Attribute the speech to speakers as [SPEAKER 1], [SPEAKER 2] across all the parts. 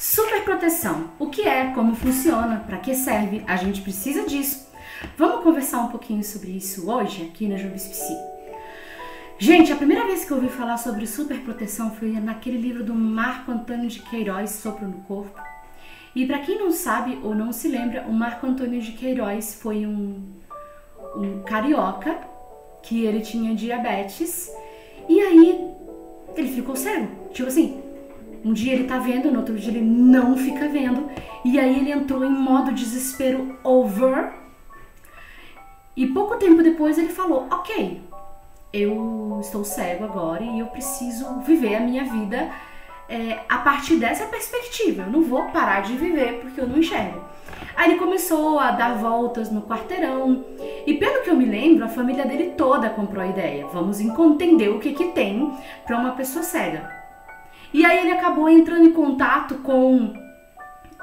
[SPEAKER 1] Superproteção. O que é? Como funciona? Para que serve? A gente precisa disso. Vamos conversar um pouquinho sobre isso hoje aqui na Jubis Psi. Gente, a primeira vez que eu ouvi falar sobre superproteção foi naquele livro do Marco Antônio de Queiroz, Sopro no Corpo. E para quem não sabe ou não se lembra, o Marco Antônio de Queiroz foi um carioca que ele tinha diabetes e aí ele ficou cego. Tipo assim, um dia ele tá vendo, no outro dia ele não fica vendo. E aí ele entrou em modo desespero over. E pouco tempo depois ele falou, ok, eu estou cego agora e eu preciso viver a minha vida a partir dessa perspectiva. Eu não vou parar de viver porque eu não enxergo. Aí ele começou a dar voltas no quarteirão. E pelo que eu me lembro, a família dele toda comprou a ideia. Vamos entender o que tem para uma pessoa cega. E aí ele acabou entrando em contato com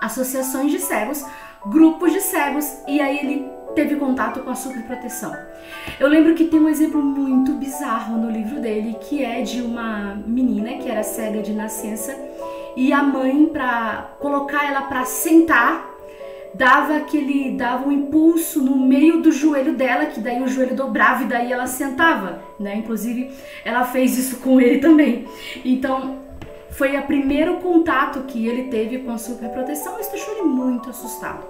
[SPEAKER 1] associações de cegos, grupos de cegos, e aí ele teve contato com a superproteção. Eu lembro que tem um exemplo muito bizarro no livro dele, que é de uma menina que era cega de nascença, e a mãe, para colocar ela para sentar, dava um impulso no meio do joelho dela, que daí o joelho dobrava e daí ela sentava, né? Inclusive, ela fez isso com ele também. Então, foi o primeiro contato que ele teve com a superproteção. Isso deixou ele muito assustado.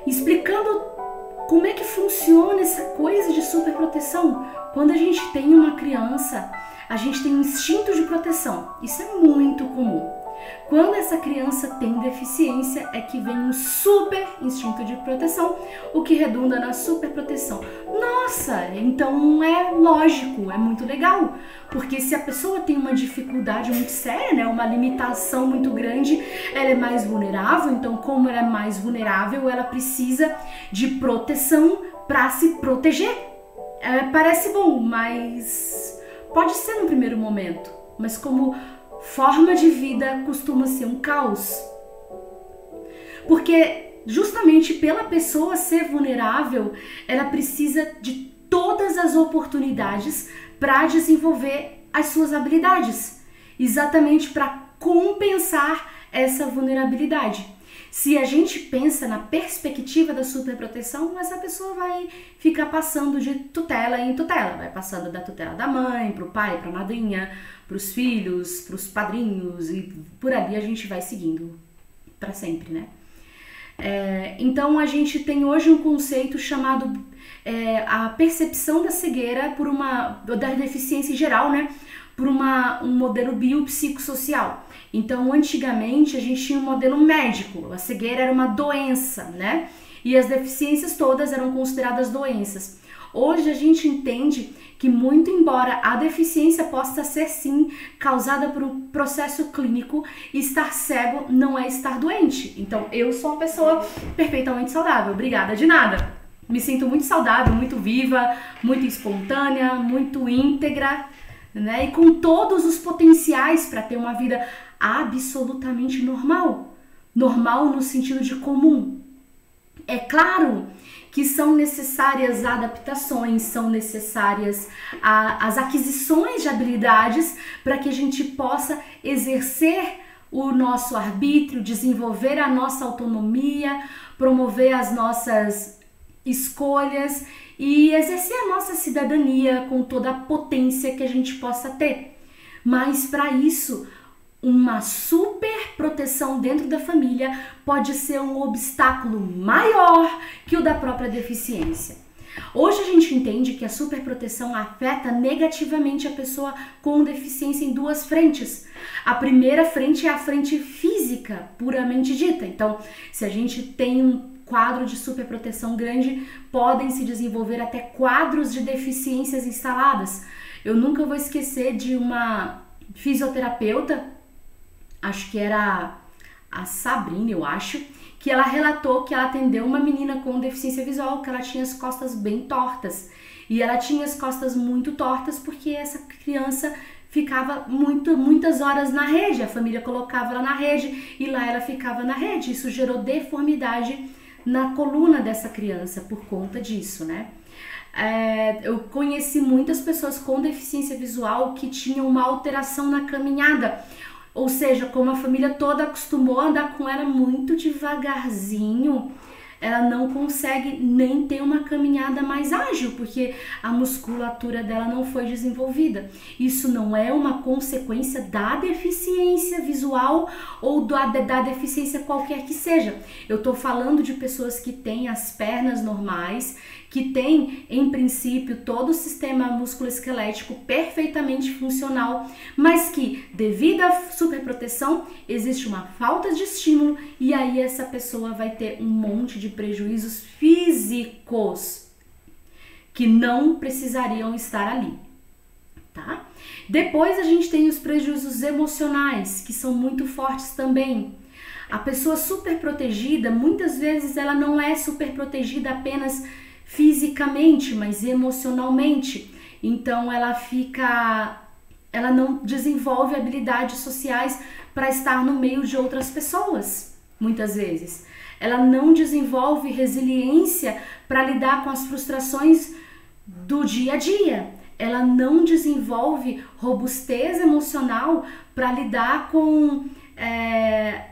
[SPEAKER 1] Explicando como é que funciona essa coisa de superproteção. Quando a gente tem uma criança, a gente tem um instinto de proteção. Isso é muito comum. Quando essa criança tem deficiência, é que vem um super instinto de proteção, o que redunda na superproteção. Nossa, então é lógico, é muito legal, porque se a pessoa tem uma dificuldade muito séria, né, uma limitação muito grande, ela é mais vulnerável. Então, como ela é mais vulnerável, ela precisa de proteção para se proteger. Parece bom, mas pode ser no primeiro momento, mas como forma de vida costuma ser um caos. Porque justamente pela pessoa ser vulnerável, ela precisa de todas as oportunidades para desenvolver as suas habilidades, exatamente para compensar essa vulnerabilidade. Se a gente pensa na perspectiva da superproteção, essa pessoa vai ficar passando de tutela em tutela, vai passando da tutela da mãe, para o pai, para a madrinha, para os filhos, para os padrinhos, e por ali a gente vai seguindo para sempre, né? Então a gente tem hoje um conceito chamado a percepção da cegueira da deficiência em geral, né? Por um modelo biopsicossocial. Então, antigamente, a gente tinha um modelo médico, a cegueira era uma doença, né? E as deficiências todas eram consideradas doenças. Hoje a gente entende que, muito embora a deficiência possa ser, sim, causada por um processo clínico, estar cego não é estar doente. Então, eu sou uma pessoa perfeitamente saudável, obrigada de nada. Me sinto muito saudável, muito viva, muito espontânea, muito íntegra, né? E com todos os potenciais para ter uma vida absolutamente normal. Normal no sentido de comum. É claro que são necessárias adaptações, são necessárias as aquisições de habilidades para que a gente possa exercer o nosso arbítrio, desenvolver a nossa autonomia, promover as nossas escolhas e exercer a nossa cidadania com toda a potência que a gente possa ter. Mas para isso, uma super proteção dentro da família pode ser um obstáculo maior que o da própria deficiência. Hoje a gente entende que a superproteção afeta negativamente a pessoa com deficiência em duas frentes. A primeira frente é a frente física, puramente dita. Então, se a gente tem um quadro de superproteção grande, podem se desenvolver até quadros de deficiências instaladas. Eu nunca vou esquecer de uma fisioterapeuta, acho que era a Sabrina, eu acho, que ela relatou que ela atendeu uma menina com deficiência visual, que ela tinha as costas bem tortas. E ela tinha as costas muito tortas porque essa criança ficava muitas horas na rede, a família colocava ela na rede e lá ela ficava na rede. Isso gerou deformidade na coluna dessa criança por conta disso, né? Eu conheci muitas pessoas com deficiência visual que tinham uma alteração na caminhada. Ou seja, como a família toda acostumou a andar com ela muito devagarzinho, ela não consegue nem ter uma caminhada mais ágil, porque a musculatura dela não foi desenvolvida. Isso não é uma consequência da deficiência visual ou da deficiência qualquer que seja. Eu tô falando de pessoas que têm as pernas normais, que têm, em princípio, todo o sistema musculoesquelético perfeitamente funcional, mas que, devido à superproteção, existe uma falta de estímulo e aí essa pessoa vai ter um monte de prejuízos físicos que não precisariam estar ali, tá? Depois a gente tem os prejuízos emocionais, que são muito fortes também. A pessoa super protegida, muitas vezes ela não é super protegida apenas fisicamente, mas emocionalmente. Então ela não desenvolve habilidades sociais para estar no meio de outras pessoas, muitas vezes. Ela não desenvolve resiliência para lidar com as frustrações do dia a dia. Ela não desenvolve robustez emocional para lidar com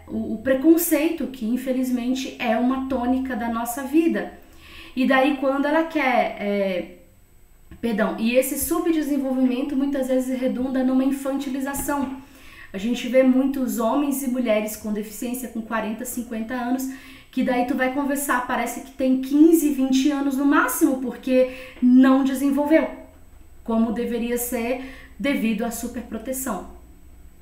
[SPEAKER 1] o preconceito, que infelizmente é uma tônica da nossa vida. E daí quando ela quer, e esse subdesenvolvimento muitas vezes redunda numa infantilização. A gente vê muitos homens e mulheres com deficiência com 40, 50 anos, que daí tu vai conversar, parece que tem 15, 20 anos no máximo, porque não desenvolveu como deveria ser devido à superproteção.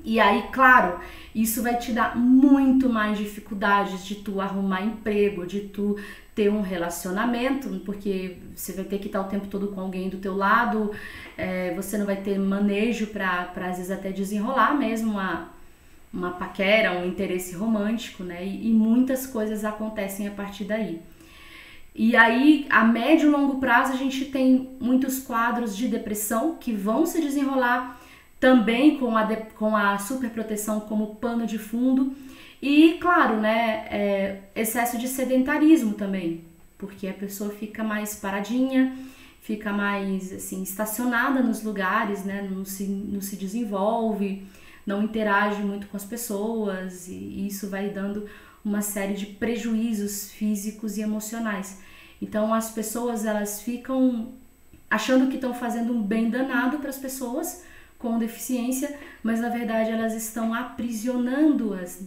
[SPEAKER 1] E aí, claro, isso vai te dar muito mais dificuldades de tu arrumar emprego, de tu ter um relacionamento, porque você vai ter que estar o tempo todo com alguém do teu lado, você não vai ter manejo para às vezes até desenrolar mesmo uma paquera, um interesse romântico, né? E muitas coisas acontecem a partir daí. E aí, a médio e longo prazo, a gente tem muitos quadros de depressão que vão se desenrolar também com a superproteção como pano de fundo. E, claro, né, excesso de sedentarismo também, porque a pessoa fica mais paradinha, fica mais, assim, estacionada nos lugares, né, não se desenvolve, não interage muito com as pessoas, e isso vai dando uma série de prejuízos físicos e emocionais. Então, as pessoas, elas ficam achando que estão fazendo um bem danado para as pessoas com deficiência, mas na verdade elas estão aprisionando-as.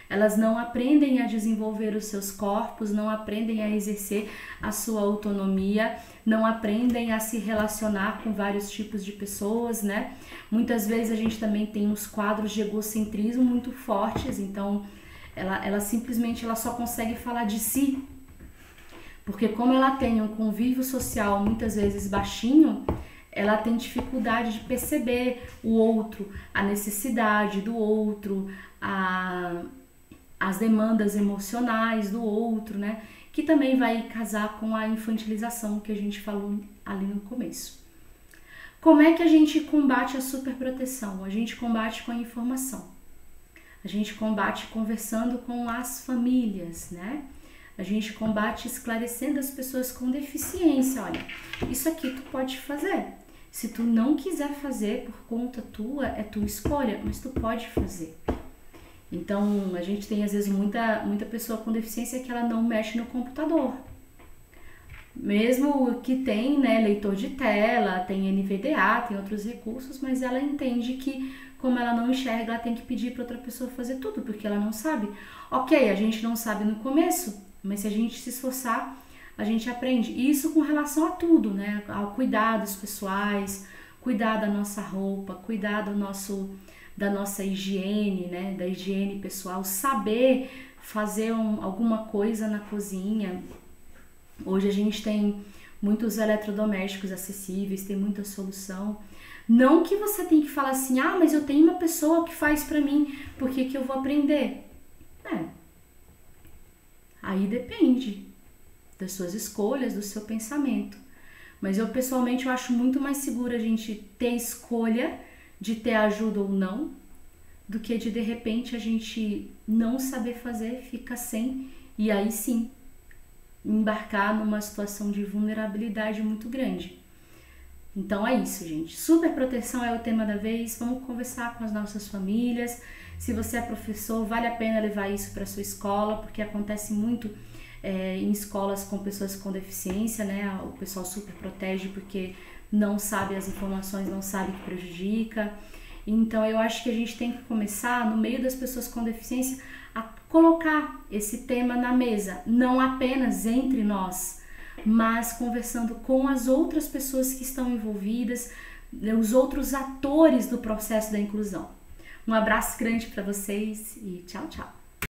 [SPEAKER 1] Elas não aprendem a desenvolver os seus corpos, não aprendem a exercer a sua autonomia, não aprendem a se relacionar com vários tipos de pessoas, né? Muitas vezes a gente também tem uns quadros de egocentrismo muito fortes, então ela simplesmente só consegue falar de si, porque como ela tem um convívio social muitas vezes baixinho, ela tem dificuldade de perceber o outro, a necessidade do outro, as demandas emocionais do outro, né? Que também vai casar com a infantilização que a gente falou ali no começo. Como é que a gente combate a superproteção? A gente combate com a informação. A gente combate conversando com as famílias, né? A gente combate esclarecendo as pessoas com deficiência. Olha, isso aqui tu pode fazer. Se tu não quiser fazer por conta tua, é tua escolha, mas tu pode fazer. Então, a gente tem às vezes muita pessoa com deficiência que ela não mexe no computador. Mesmo que tem, né, leitor de tela, tem NVDA, tem outros recursos, mas ela entende que como ela não enxerga, ela tem que pedir para outra pessoa fazer tudo, porque ela não sabe. Ok, a gente não sabe no começo, mas se a gente se esforçar, a gente aprende. E isso com relação a tudo, né? Ao cuidados pessoais, cuidar da nossa roupa, cuidar da nossa higiene, né? Da higiene pessoal, saber fazer alguma coisa na cozinha. Hoje a gente tem muitos eletrodomésticos acessíveis, tem muita solução. Não que você tem que falar assim, mas eu tenho uma pessoa que faz pra mim, por que eu vou aprender? Aí depende das suas escolhas, do seu pensamento. Mas eu pessoalmente eu acho muito mais seguro a gente ter escolha de ter ajuda ou não, do que de repente a gente não saber fazer, fica sem, e aí sim embarcar numa situação de vulnerabilidade muito grande. Então é isso, gente. Superproteção é o tema da vez. Vamos conversar com as nossas famílias. Se você é professor, vale a pena levar isso para sua escola, porque acontece muito em escolas com pessoas com deficiência, né? O pessoal super protege porque não sabe as informações, não sabe que prejudica. Então eu acho que a gente tem que começar, no meio das pessoas com deficiência, a colocar esse tema na mesa, não apenas entre nós, mas conversando com as outras pessoas que estão envolvidas, os outros atores do processo da inclusão. Um abraço grande para vocês e tchau, tchau!